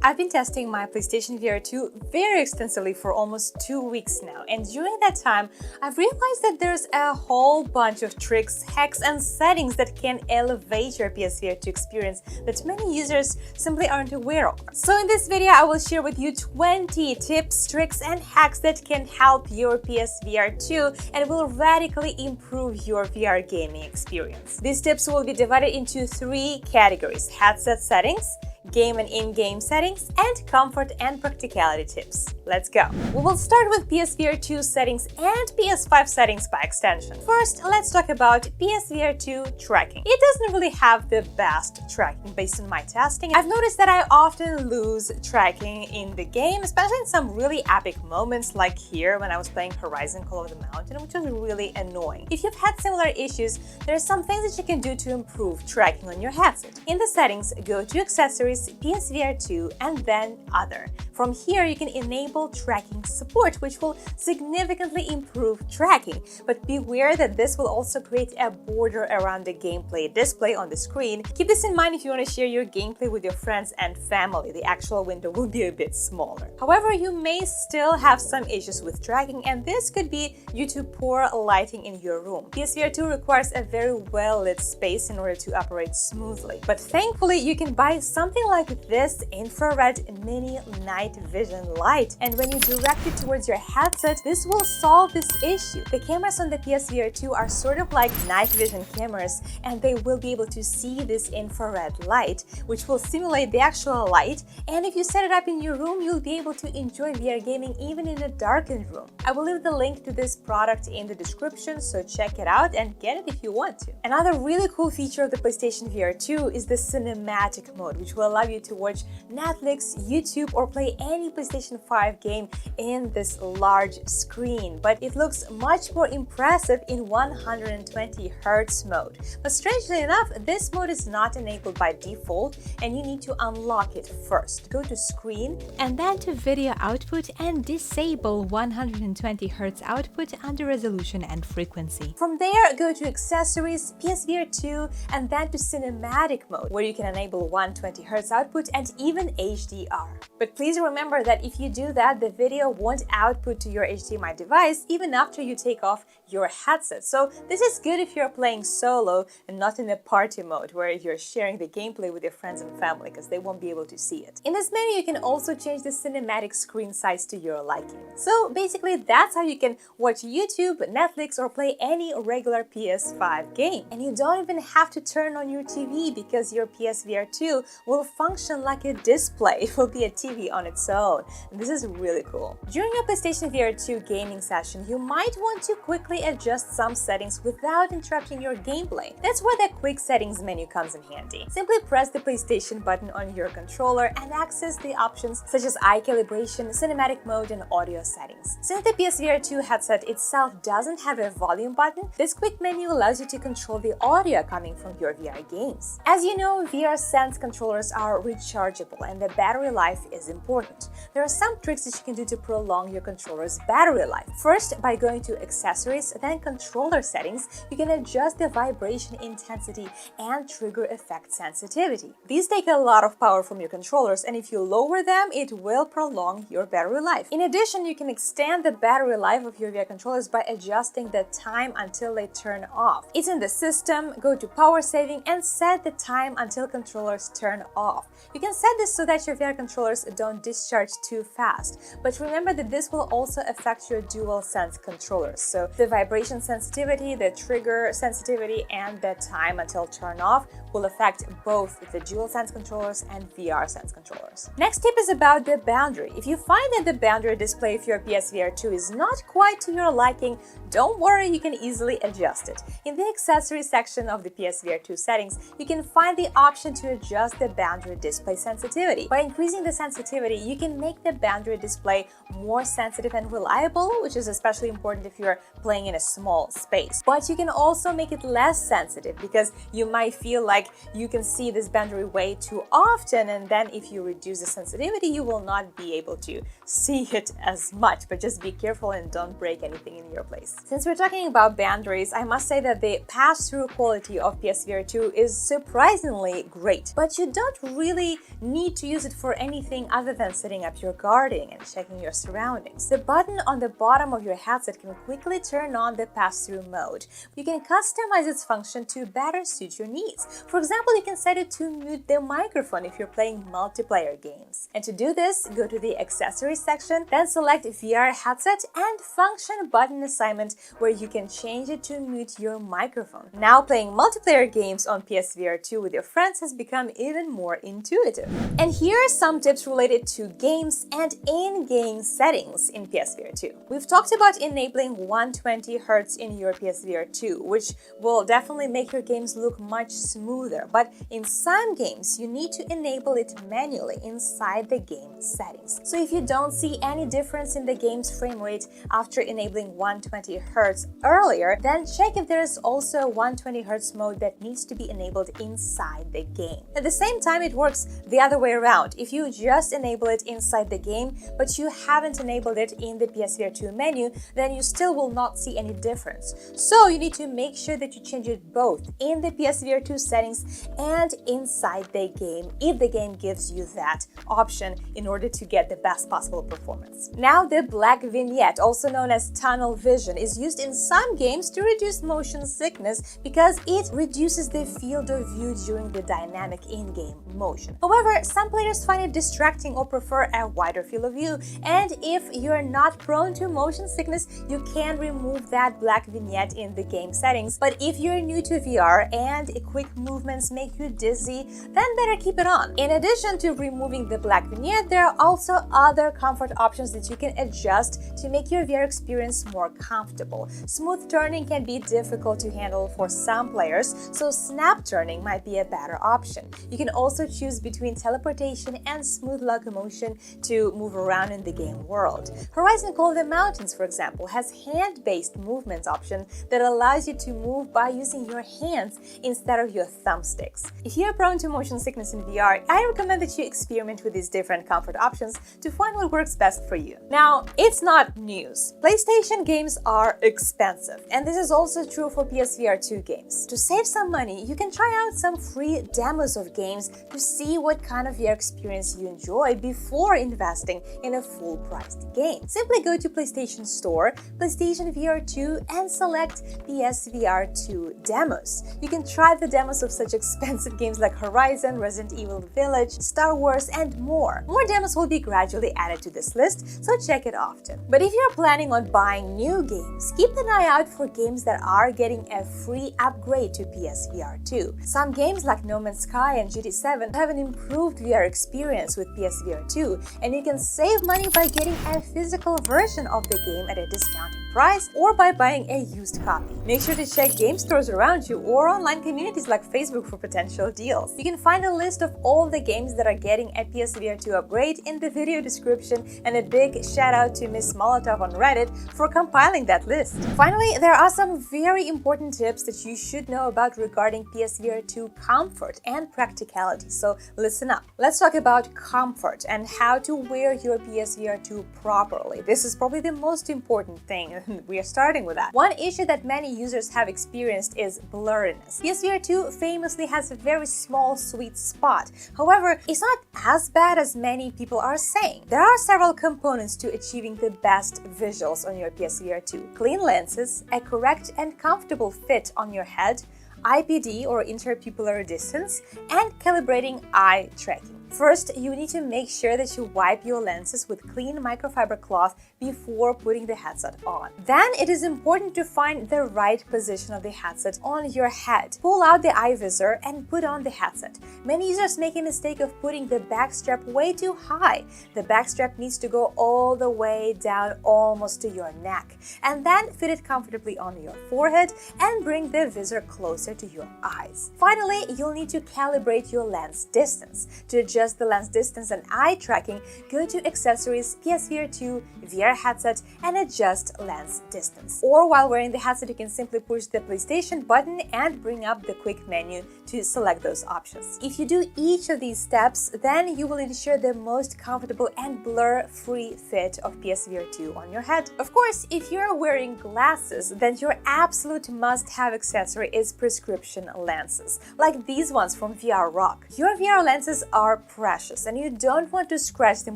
I've been testing my PlayStation VR2 very extensively for almost 2 weeks now, and during that time, I've realized that there's a whole bunch of tricks, hacks, and settings that can elevate your PSVR2 experience that many users simply aren't aware of. So in this video, I will share with you 20 tips, tricks, and hacks that can help your PSVR2 and will radically improve your VR gaming experience. These tips will be divided into 3 categories: headset settings, game and in-game settings, and comfort and practicality tips. Let's go! We will start with PSVR2 settings and PS5 settings by extension. First, let's talk about PSVR2 tracking. It doesn't really have the best tracking based on my testing. I've noticed that I often lose tracking in the game, especially in some really epic moments like here when I was playing Horizon Call of the Mountain, which was really annoying. If you've had similar issues, there are some things that you can do to improve tracking on your headset. In the settings, go to Accessories, PSVR2, and then Other. From here, you can enable tracking support, which will significantly improve tracking. But beware that this will also create a border around the gameplay display on the screen. Keep this in mind if you want to share your gameplay with your friends and family. The actual window will be a bit smaller. However, you may still have some issues with tracking, and this could be due to poor lighting in your room. PSVR2 requires a very well-lit space in order to operate smoothly. But thankfully, you can buy something like this infrared mini night vision light, and when you direct it towards your headset, this will solve this issue. The cameras on the PSVR2 are sort of like night vision cameras, and they will be able to see this infrared light, which will simulate the actual light, and if you set it up in your room, you'll be able to enjoy VR gaming even in a darkened room. I will leave the link to this product in the description, so check it out and get it if you want to. Another really cool feature of the PlayStation VR2 is the cinematic mode, which will allow you to watch Netflix, YouTube, or play any PlayStation 5 game in this large screen. But it looks much more impressive in 120Hz mode. But strangely enough, this mode is not enabled by default, and you need to unlock it first. Go to Screen, and then to Video Output, and disable 120Hz output under Resolution and Frequency. From there, go to Accessories, PSVR2, and then to Cinematic mode, where you can enable 120Hz output and even HDR. But please remember that if you do that, the video won't output to your HDMI device even after you take off your headset. So this is good if you're playing solo and not in a party mode where you're sharing the gameplay with your friends and family, because they won't be able to see it. In this menu, you can also change the cinematic screen size to your liking. So basically, that's how you can watch YouTube, Netflix, or play any regular PS5 game. And you don't even have to turn on your TV, because your PSVR2 will function like a display. It will be a TV on its own. And this is really cool. During your PlayStation VR2 gaming session, you might want to quickly adjust some settings without interrupting your gameplay. That's where the Quick Settings menu comes in handy. Simply press the PlayStation button on your controller and access the options such as eye calibration, cinematic mode, and audio settings. Since the PSVR2 headset itself doesn't have a volume button, this quick menu allows you to control the audio coming from your VR games. As you know, VR Sense controllers are rechargeable, and the battery life is important. There are some tricks that you can do to prolong your controller's battery life. First, by going to Accessories, then Controller Settings, you can adjust the vibration intensity and trigger effect sensitivity. These take a lot of power from your controllers, and if you lower them, it will prolong your battery life. In addition, you can extend the battery life of your VR controllers by adjusting the time until they turn off. It's in the system, go to Power Saving, and set the time until controllers turn off. You can set this so that your VR controllers don't discharge too fast, but remember that this will also affect your DualSense controllers. So the vibration sensitivity, the trigger sensitivity, and the time until turn off will affect both the DualSense controllers and VR Sense controllers. Next tip is about the boundary. If you find that the boundary display of your PSVR2 is not quite to your liking, don't worry, you can easily adjust it. In the Accessories section of the PSVR2 settings, you can find the option to adjust the boundary display sensitivity. By increasing the sensitivity, sensitivity, you can make the boundary display more sensitive and reliable, which is especially important if you're playing in a small space. But you can also make it less sensitive because you might feel like you can see this boundary way too often, and then if you reduce the sensitivity, you will not be able to see it as much. But just be careful and don't break anything in your place. Since we're talking about boundaries, I must say that the pass-through quality of PSVR2 is surprisingly great, but you don't really need to use it for anything other than setting up your guarding and checking your surroundings. The button on the bottom of your headset can quickly turn on the pass-through mode. You can customize its function to better suit your needs. For example, you can set it to mute the microphone if you're playing multiplayer games. And to do this, go to the accessories section, then select VR headset and function button assignment, where you can change it to mute your microphone. Now playing multiplayer games on PSVR2 with your friends has become even more intuitive. And here are some tips related to games and in-game settings in PSVR2. We've talked about enabling 120 Hz in your PSVR2, which will definitely make your games look much smoother, but in some games you need to enable it manually inside the game settings. So if you don't see any difference in the game's frame rate after enabling 120 Hz earlier, then check if there is also a 120 Hz mode that needs to be enabled inside the game. At the same time, it works the other way around. If you just enable it inside the game, but you haven't enabled it in the PSVR2 menu, then you still will not see any difference. So you need to make sure that you change it both in the PSVR2 settings and inside the game, if the game gives you that option, in order to get the best possible performance. Now, the black vignette, also known as tunnel vision, is used in some games to reduce motion sickness because it reduces the field of view during the dynamic in-game motion. However, some players find it distracting or prefer a wider field of view, and if you're not prone to motion sickness, you can remove that black vignette in the game settings. But if you're new to VR and quick movements make you dizzy, then better keep it on. In addition to removing the black vignette, there are also other comfort options that you can adjust to make your VR experience more comfortable. Smooth turning can be difficult to handle for some players, so snap turning might be a better option. You can also choose between teleportation and smooth locomotion to move around in the game world. Horizon Call of the Mountains, for example, has hand-based movement option that allows you to move by using your hands instead of your thumbsticks. If you are prone to motion sickness in VR, I recommend that you experiment with these different comfort options to find what works best for you. Now, it's not news. PlayStation games are expensive, and this is also true for PSVR2 games. To save some money, you can try out some free demos of games to see what kind of VR experience you enjoy before investing in a full-priced game. Simply go to PlayStation Store, PlayStation VR2, and select PSVR2 demos. You can try the demos of such expensive games like Horizon, Resident Evil Village, Star Wars, and more. More demos will be gradually added to this list, so check it often. But if you're planning on buying new games, keep an eye out for games that are getting a free upgrade to PSVR2. Some games like No Man's Sky and GT7 have an improved VR experience with PSVR2, and you can save money by getting a physical version of the game at a discounted price or by buying a used copy. Make sure to check game stores around you or online communities like Facebook for potential deals. You can find a list of all the games that are getting a PSVR2 upgrade in the video description, and a big shout out to Miss Molotov on Reddit for compiling that list. Finally, there are some very important tips that you should know about regarding PSVR2 comfort and practicality, so listen up. Let's talk about comfort and how to wear your PSVR2 properly. This is probably the most important thing, and we are starting with that. One issue that many users have experienced is blurriness. PSVR2 famously has a very small sweet spot. However, it's not as bad as many people are saying. There are several components to achieving the best visuals on your PSVR2. Clean lenses, a correct and comfortable fit on your head, IPD or interpupillary distance, and calibrating eye tracking. First, you need to make sure that you wipe your lenses with clean microfiber cloth before putting the headset on. Then it is important to find the right position of the headset on your head. Pull out the eye visor and put on the headset. Many users make a mistake of putting the back strap way too high. The back strap needs to go all the way down almost to your neck, and then fit it comfortably on your forehead and bring the visor closer to your eyes. Finally, you'll need to calibrate your lens distance. To adjust adjust the lens distance and eye tracking, go to Accessories, PSVR2, VR headset, and adjust lens distance. Or while wearing the headset, you can simply push the PlayStation button and bring up the quick menu to select those options. If you do each of these steps, then you will ensure the most comfortable and blur-free fit of PSVR2 on your head. Of course, if you're wearing glasses, then your absolute must-have accessory is prescription lenses, like these ones from VR-Rock. Your VR lenses are precious and you don't want to scratch them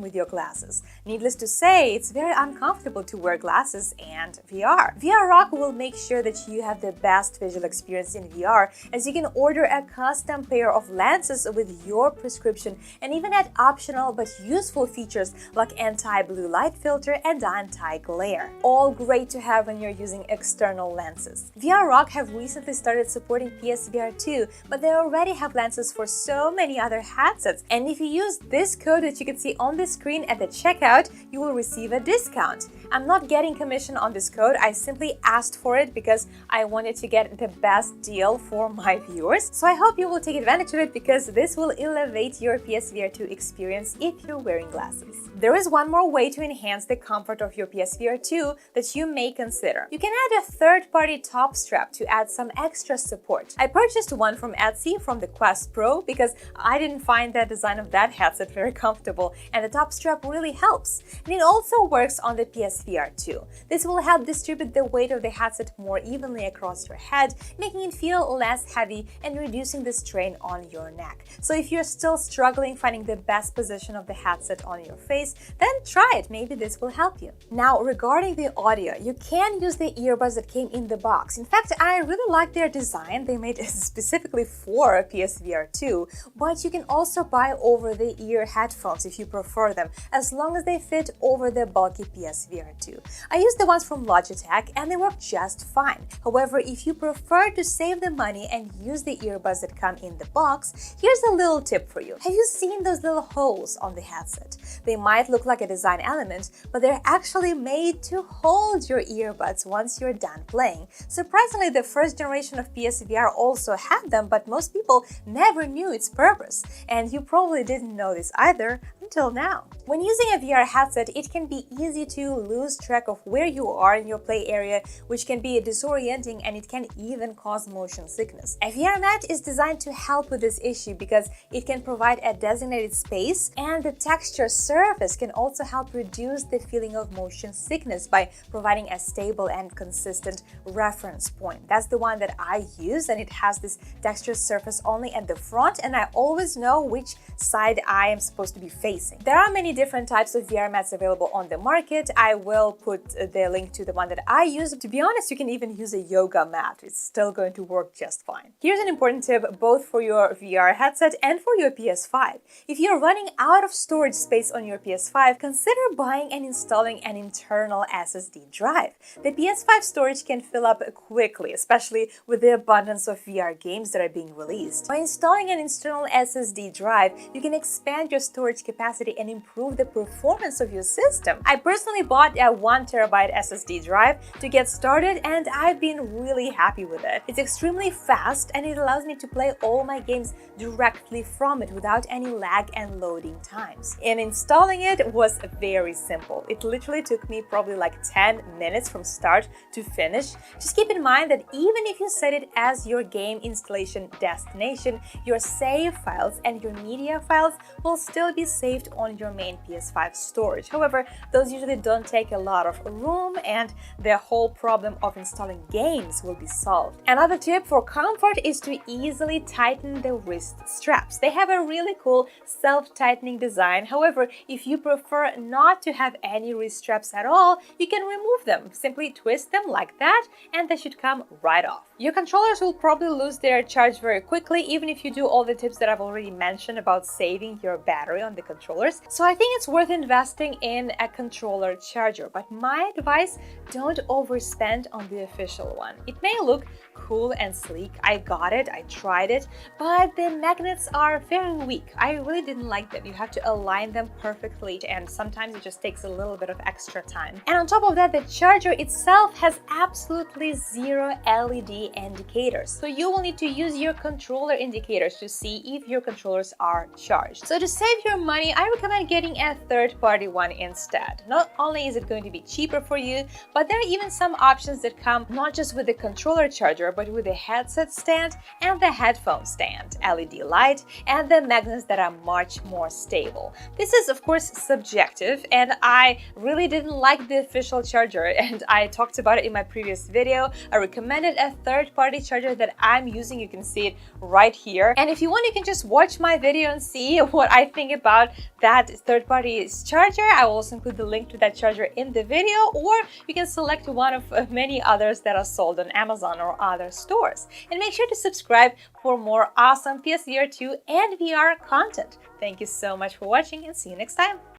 with your glasses. Needless to say, it's very uncomfortable to wear glasses and VR. VR-Rock will make sure that you have the best visual experience in VR, as you can order a custom pair of lenses with your prescription and even add optional but useful features like anti-blue light filter and anti-glare. All great to have when you're using external lenses. VR-Rock have recently started supporting PSVR2, but they already have lenses for so many other headsets, and if you use this code that you can see on the screen at the checkout, you will receive a discount. I'm not getting commission on this code, I simply asked for it because I wanted to get the best deal for my viewers. So I hope you will take advantage of it because this will elevate your PSVR2 experience if you're wearing glasses. There is one more way to enhance the comfort of your PSVR2 that you may consider. You can add a third-party top strap to add some extra support. I purchased one from Etsy from the Quest Pro because I didn't find the design of that headset very comfortable, and the top strap really helps. And it also works on the PSVR2. This will help distribute the weight of the headset more evenly across your head, making it feel less heavy and reducing the strain on your neck. So if you're still struggling finding the best position of the headset on your face, then try it, maybe this will help you. Now, regarding the audio, you can use the earbuds that came in the box. In fact, I really like their design. They made it specifically for PSVR2, but you can also buy over-the-ear headphones if you prefer them, as long as they fit over the bulky PSVR2. I used the ones from Logitech and they work just fine. However, if you prefer to save the money and use the earbuds that come in the box, here's a little tip for you. Have you seen those little holes on the headset? They might look like a design element, but they're actually made to hold your earbuds once you're done playing. Surprisingly, the first generation of PSVR also had them, but most people never knew its purpose. And you probably didn't know this either until now. When using a VR headset, it can be easy to lose track of where you are in your play area, which can be disorienting and it can even cause motion sickness. A VR mat is designed to help with this issue because it can provide a designated space, and the texture surface can also help reduce the feeling of motion sickness by providing a stable and consistent reference point. That's the one that I use, and it has this texture surface only at the front, and I always know which side I am supposed to be facing. There are many different types of VR mats available on the market. I will put the link to the one that I use. To be honest, you can even use a yoga mat. It's still going to work just fine. Here's an important tip both for your VR headset and for your PS5. If you're running out of storage space on your PS5, consider buying and installing an internal SSD drive. The PS5 storage can fill up quickly, especially with the abundance of VR games that are being released. By installing an external SSD drive, you can expand your storage capacity and improve the performance of your system. I personally bought a 1TB SSD drive to get started, and I've been really happy with it. It's extremely fast and it allows me to play all my games directly from it without any lag and loading times. And installing it was very simple. It literally took me probably like 10 minutes from start to finish. Just keep in mind that even if you set it as your game installation destination, your save files and your media files will still be saved on your main PS5 storage. However, those usually don't take a lot of room and the whole problem of installing games will be solved. Another tip for comfort is to easily tighten the wrist straps. They have a really cool self-tightening design. However, if you prefer not to have any wrist straps at all, you can remove them. Simply twist them like that and they should come right off. Your controllers will probably lose their charge very quickly, even if you do all the tips that I've already mentioned about saving your battery on the controllers. So I think it's worth investing in a controller charger charger, but my advice, don't overspend on the official one. It may look cool and sleek. I got it, I tried it, but the magnets are very weak. I really didn't like them. You have to align them perfectly, and sometimes it just takes a little bit of extra time. And on top of that, the charger itself has absolutely zero LED indicators. So you will need to use your controller indicators to see if your controllers are charged. So to save your money, I recommend getting a third-party one instead. Not only is it going to be cheaper for you, but there are even some options that come not just with the controller charger, but with the headset stand and the headphone stand, LED light, and the magnets that are much more stable. This is of course subjective, and I really didn't like the official charger, and I talked about it in my previous video. I recommended a third-party charger that I'm using. You can see it right here, and if you want, you can just watch my video and see what I think about that third-party charger. I will also include the link to that charger in the video, or you can select one of many others that are sold on Amazon or other stores. And make sure to subscribe for more awesome PSVR2 and VR content. Thank you so much for watching, and see you next time.